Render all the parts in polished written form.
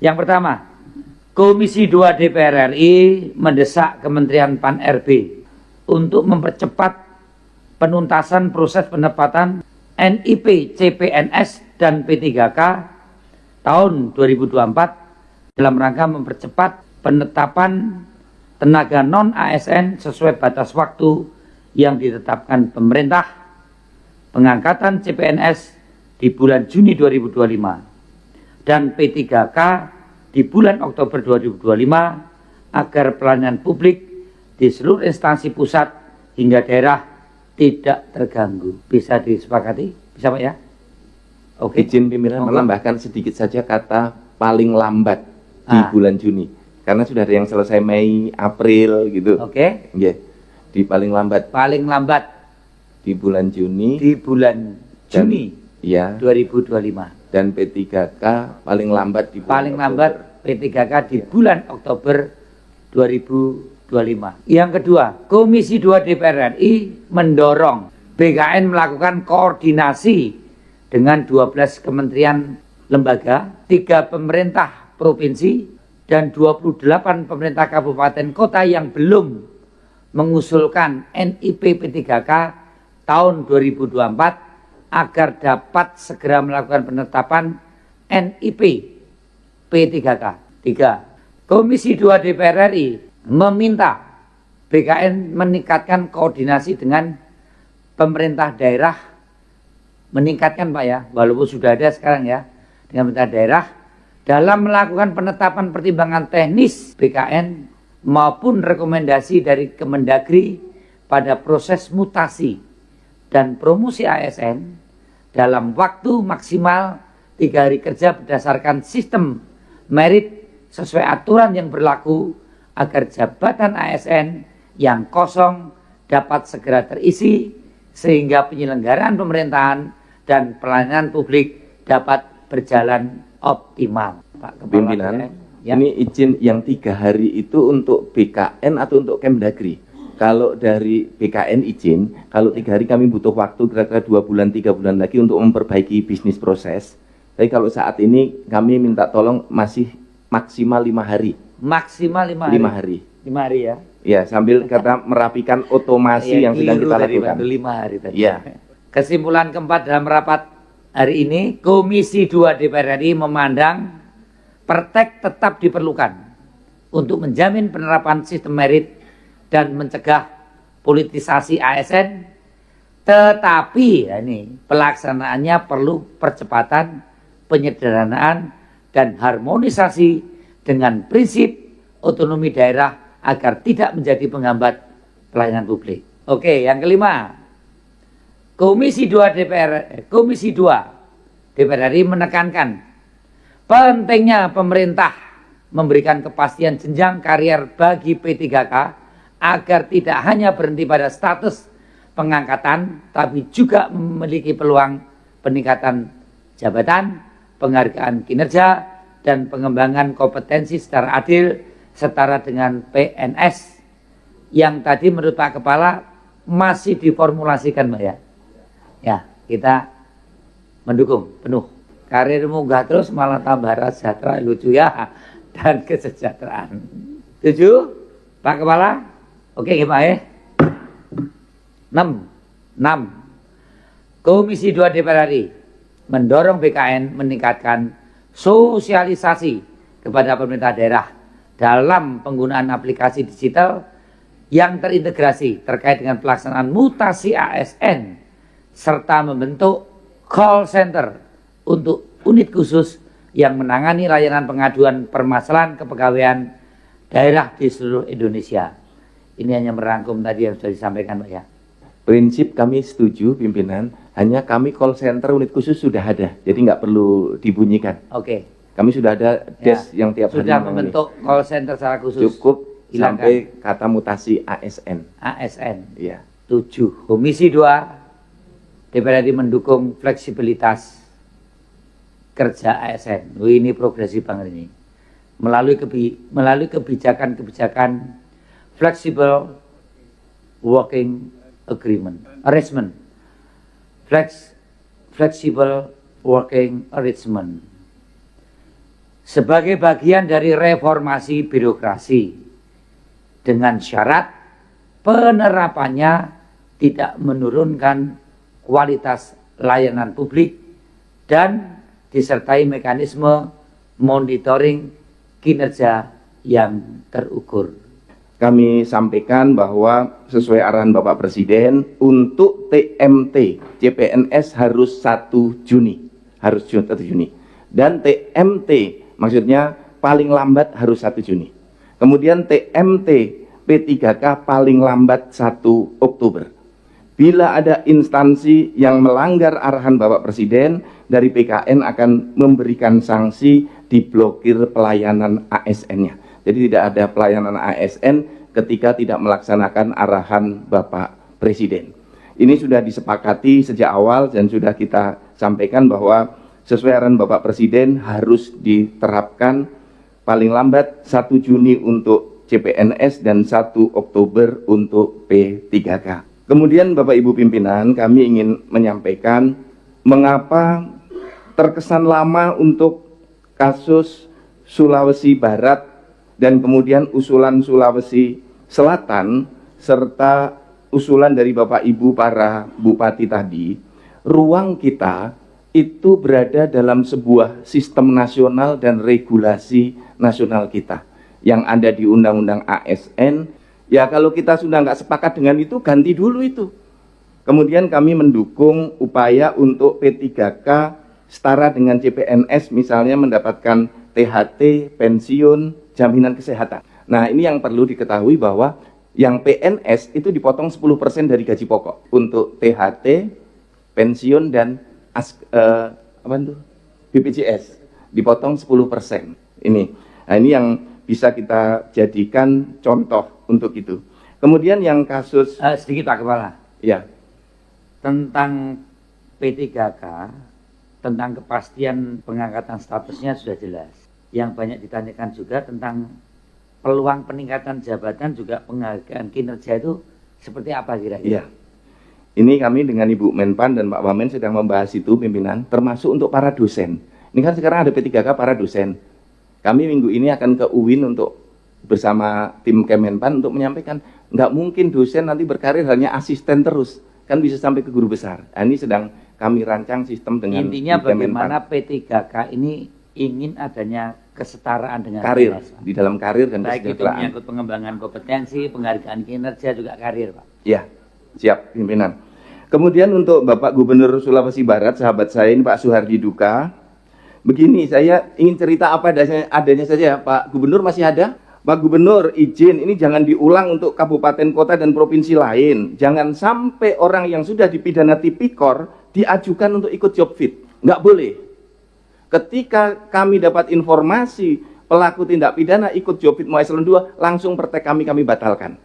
Yang pertama, Komisi 2 DPR RI mendesak Kementerian Pan-RB untuk mempercepat penuntasan proses penempatan NIP, CPNS, dan P3K tahun 2024 dalam rangka mempercepat penetapan tenaga non-ASN sesuai batas waktu yang ditetapkan pemerintah, pengangkatan CPNS di bulan Juni 2025 dan P3K di bulan Oktober 2025 agar pelayanan publik di seluruh instansi pusat hingga daerah tidak terganggu. Bisa disepakati? Bisa Pak ya? Oke. Izin pimpinan menambahkan sedikit saja kata paling lambat di bulan Juni. Karena sudah ada yang selesai Mei, April gitu. Oke. Yeah. Di paling lambat. Paling lambat di bulan Juni. Di bulan Juni. Ya. 2025. Dan P3K paling lambat di bulan paling lambat P3K di bulan Oktober 2025. Yang kedua, Komisi 2 DPR RI mendorong BKN melakukan koordinasi dengan 12 kementerian lembaga, 3 pemerintah provinsi, dan 28 pemerintah kabupaten kota yang belum mengusulkan NIP P3K tahun 2024 agar dapat segera melakukan penetapan NIP P3K. 3. Komisi 2 DPR RI meminta BKN meningkatkan koordinasi dengan pemerintah daerah, meningkatkan Pak ya, walaupun sudah ada sekarang ya, dengan pemerintah daerah dalam melakukan penetapan pertimbangan teknis BKN maupun rekomendasi dari Kemendagri pada proses mutasi dan promosi ASN dalam waktu maksimal 3 hari kerja berdasarkan sistem merit sesuai aturan yang berlaku agar jabatan ASN yang kosong dapat segera terisi sehingga penyelenggaraan pemerintahan dan pelayanan publik dapat berjalan optimal. Pak Kepala Pimpinan, ya. Ini izin yang 3 hari itu untuk BKN atau untuk Kemdagri? Kalau dari BKN izin, kalau 3 hari kami butuh waktu kira-kira 2 bulan, 3 bulan lagi untuk memperbaiki bisnis proses. Tapi kalau saat ini kami minta tolong masih maksimal 5 hari. Maksimal 5 hari? 5 hari. 5 hari ya? Ya, sambil kata merapikan otomasi yang sedang kita lakukan. 5 hari tadi. Ya. Kesimpulan keempat dalam rapat hari ini, Komisi 2 DPR RI memandang Pertek tetap diperlukan untuk menjamin penerapan sistem merit dan mencegah politisasi ASN, tetapi ya ini pelaksanaannya perlu percepatan, penyederhanaan, dan harmonisasi dengan prinsip otonomi daerah agar tidak menjadi penghambat pelayanan publik. Oke, yang kelima, Komisi 2 DPR RI menekankan pentingnya pemerintah memberikan kepastian jenjang karier bagi P3K agar tidak hanya berhenti pada status pengangkatan, tapi juga memiliki peluang peningkatan jabatan, penghargaan kinerja, dan pengembangan kompetensi secara adil setara dengan PNS yang tadi menurut Pak Kepala masih diformulasikan Mbak ya. Ya, kita mendukung penuh. Karir munggah terus malah tambah rasa sejahtera, lucu ya, dan kesejahteraan. Setuju Pak Kepala? Oke Pak ya. 6. Komisi 2 DPR RI mendorong BKN meningkatkan sosialisasi kepada pemerintah daerah dalam penggunaan aplikasi digital yang terintegrasi terkait dengan pelaksanaan mutasi ASN serta membentuk call center untuk unit khusus yang menangani layanan pengaduan permasalahan kepegawaian daerah di seluruh Indonesia. Ini hanya merangkum tadi yang sudah disampaikan Pak ya. Prinsip kami setuju pimpinan, hanya kami call center unit khusus sudah ada, jadi nggak perlu dibunyikan. Oke. Kami sudah ada desk yang tiap hari sudah membentuk call center secara khusus. Cukup hilangkan sampai kata mutasi ASN. ASN. Iya. 7. Komisi 2 DPR RI mendukung fleksibilitas kerja ASN. Ini progresif banget ini. Melalui kebijakan-kebijakan flexible working arrangement. Flexible working arrangement. sebagai bagian dari reformasi birokrasi dengan syarat penerapannya tidak menurunkan kualitas layanan publik dan disertai mekanisme monitoring kinerja yang terukur. Kami sampaikan bahwa sesuai arahan Bapak Presiden untuk TMT CPNS harus 1 Juni, harus 1 Juni, dan TMT maksudnya paling lambat harus 1 Juni. Kemudian TMT P3K paling lambat 1 Oktober. Bila ada instansi yang melanggar arahan Bapak Presiden, dari PKN akan memberikan sanksi, diblokir pelayanan ASN-nya. Jadi tidak ada pelayanan ASN ketika tidak melaksanakan arahan Bapak Presiden. Ini sudah disepakati sejak awal dan sudah kita sampaikan bahwa sesuai arahan Bapak Presiden harus diterapkan paling lambat 1 Juni untuk CPNS dan 1 Oktober untuk P3K. Kemudian Bapak Ibu pimpinan, kami ingin menyampaikan mengapa terkesan lama untuk kasus Sulawesi Barat dan kemudian usulan Sulawesi Selatan serta usulan dari Bapak Ibu para bupati tadi. Ruang kita itu berada dalam sebuah sistem nasional dan regulasi nasional kita yang ada di Undang-Undang ASN. Ya kalau kita sudah nggak sepakat dengan itu, ganti dulu itu. Kemudian kami mendukung upaya untuk P3K setara dengan CPNS, misalnya mendapatkan THT, pensiun, jaminan kesehatan. Nah ini yang perlu diketahui bahwa yang PNS itu dipotong 10% dari gaji pokok untuk THT, pensiun dan BPJS dipotong 10%. Ini, nah ini yang bisa kita jadikan contoh untuk itu. Kemudian yang kasus sedikit Pak Kepala. Ya. Tentang P3K, tentang kepastian pengangkatan statusnya sudah jelas. Yang banyak ditanyakan juga tentang peluang peningkatan jabatan juga penghargaan kinerja itu seperti apa kira-kira? Iya. Ini kami dengan Ibu Menpan dan Pak Wamen sedang membahas itu pimpinan, termasuk untuk para dosen. Ini kan sekarang ada P3K para dosen. Kami minggu ini akan ke UIN untuk bersama tim Kemenpan untuk menyampaikan nggak mungkin dosen nanti berkarir hanya asisten terus, kan bisa sampai ke guru besar. Nah, ini sedang kami rancang sistem dengan intinya bagaimana P3K ini ingin adanya kesetaraan dengan karir PNS, di dalam karir dan baik itu kesejahteraan. menyangkut pengembangan kompetensi, penghargaan kinerja juga karir, Pak. Ya, siap pimpinan. Kemudian untuk Bapak Gubernur Sulawesi Barat, sahabat saya ini Pak Suhardi Duka. Begini, saya ingin cerita apa adanya saja. Pak Gubernur masih ada? Pak Gubernur, izin ini jangan diulang untuk kabupaten, kota, dan provinsi lain. Jangan sampai orang yang sudah dipidana tipikor diajukan untuk ikut job fit. Nggak boleh. Ketika kami dapat informasi pelaku tindak pidana ikut job fit mau eselon 2, langsung praktek kami batalkan.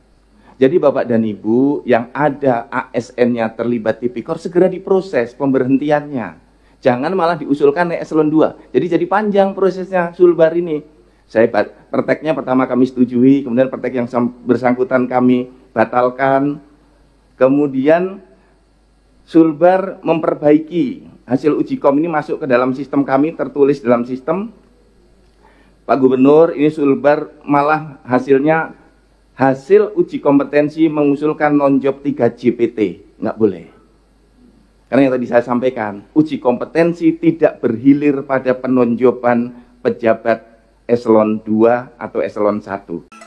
Jadi Bapak dan Ibu yang ada ASN-nya terlibat tipikor segera diproses pemberhentiannya. Jangan malah diusulkan naik eselon 2. Jadi panjang prosesnya Sulbar ini. Saya prakteknya pertama kami setujui, kemudian praktek yang bersangkutan kami batalkan. Kemudian Sulbar memperbaiki hasil uji kom ini masuk ke dalam sistem kami, tertulis dalam sistem. Pak Gubernur, ini Sulbar malah hasilnya hasil uji kompetensi mengusulkan non-job 3 JPT. Nggak boleh. Karena yang tadi saya sampaikan, uji kompetensi tidak berhilir pada penonjoban pejabat eselon 2 atau eselon 1.